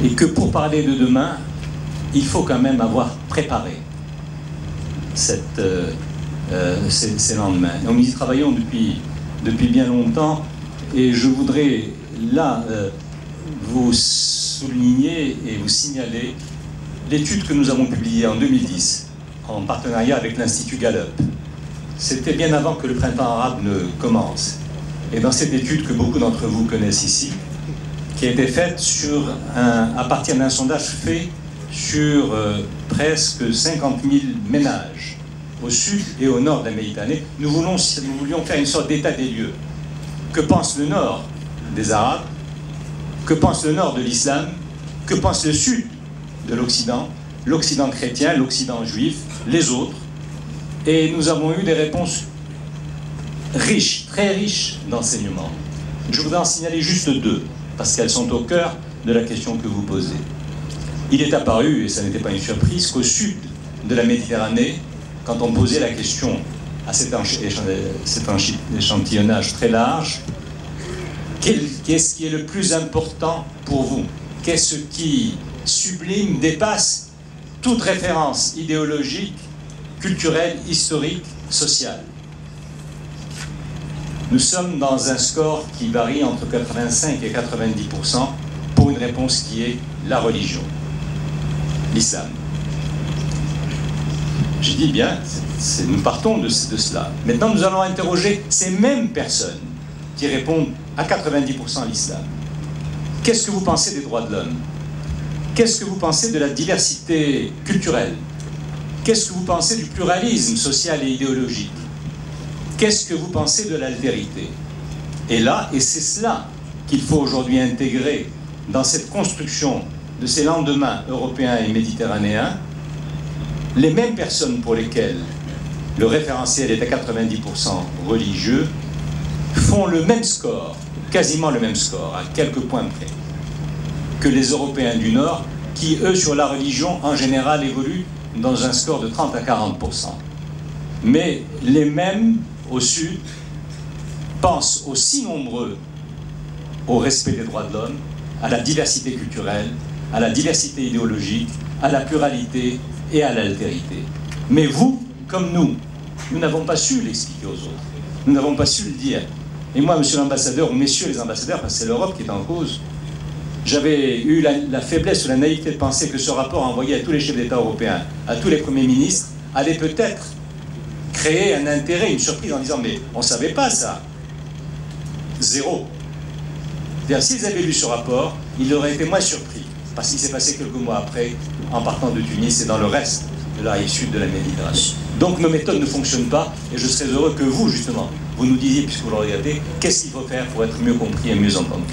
Et que pour parler de demain, il faut quand même avoir préparé ces lendemains. Et nous y travaillons depuis bien longtemps, et je voudrais là vous souligner et vous signaler l'étude que nous avons publiée en 2010 en partenariat avec l'Institut Gallup. C'était bien avant que le printemps arabe ne commence. Et dans cette étude que beaucoup d'entre vous connaissent ici, qui a été faite à partir d'un sondage fait sur presque 50 000 ménages au sud et au nord de la Méditerranée, nous voulions faire une sorte d'état des lieux. Que pense le nord des Arabes? Que pense le nord de l'islam? Que pense le sud de l'Occident? L'Occident chrétien, l'Occident juif, les autres. Et nous avons eu des réponses riches, très riches d'enseignements. Je voudrais en signaler juste deux, parce qu'elles sont au cœur de la question que vous posez. Il est apparu, et ça n'était pas une surprise, qu'au sud de la Méditerranée, quand on posait la question à cet échantillonnage très large, qu'est-ce qui est le plus important pour vous? Qu'est-ce qui sublime, dépasse toute référence idéologique, culturelle, historique, sociale? Nous sommes dans un score qui varie entre 85 et 90% pour une réponse qui est la religion, l'islam. J'ai dit bien, nous partons de cela. Maintenant, nous allons interroger ces mêmes personnes qui répondent à 90% à l'islam. Qu'est-ce que vous pensez des droits de l'homme? Qu'est-ce que vous pensez de la diversité culturelle? Qu'est-ce que vous pensez du pluralisme social et idéologique? Qu'est-ce que vous pensez de l'altérité? Et là, et c'est cela qu'il faut aujourd'hui intégrer dans cette construction de ces lendemains européens et méditerranéens, les mêmes personnes pour lesquelles le référentiel est à 90% religieux font le même score, quasiment le même score, à quelques points près, que les Européens du Nord, qui, eux, sur la religion, en général, évoluent dans un score de 30 à 40%. Mais les mêmes, au Sud, pensent aussi nombreux au respect des droits de l'homme, à la diversité culturelle, à la diversité idéologique, à la pluralité et à l'altérité. Mais vous, comme nous n'avons pas su l'expliquer aux autres. Nous n'avons pas su le dire. Et moi, monsieur l'ambassadeur, ou messieurs les ambassadeurs, parce que c'est l'Europe qui est en cause, j'avais eu la faiblesse ou la naïveté de penser que ce rapport envoyé à tous les chefs d'État européens, à tous les premiers ministres, allait peut-être créer un intérêt, une surprise en disant « mais on ne savait pas ça ». Zéro. C'est-à-dire, s'ils avaient lu ce rapport, ils auraient été moins surpris, parce qu'il s'est passé quelques mois après, en partant de Tunis et dans le reste de la rive sud de la Méditerranée. Donc nos méthodes ne fonctionnent pas, et je serais heureux que vous, justement, vous nous disiez, puisque vous le regardez, qu'est-ce qu'il faut faire pour être mieux compris et mieux entendu.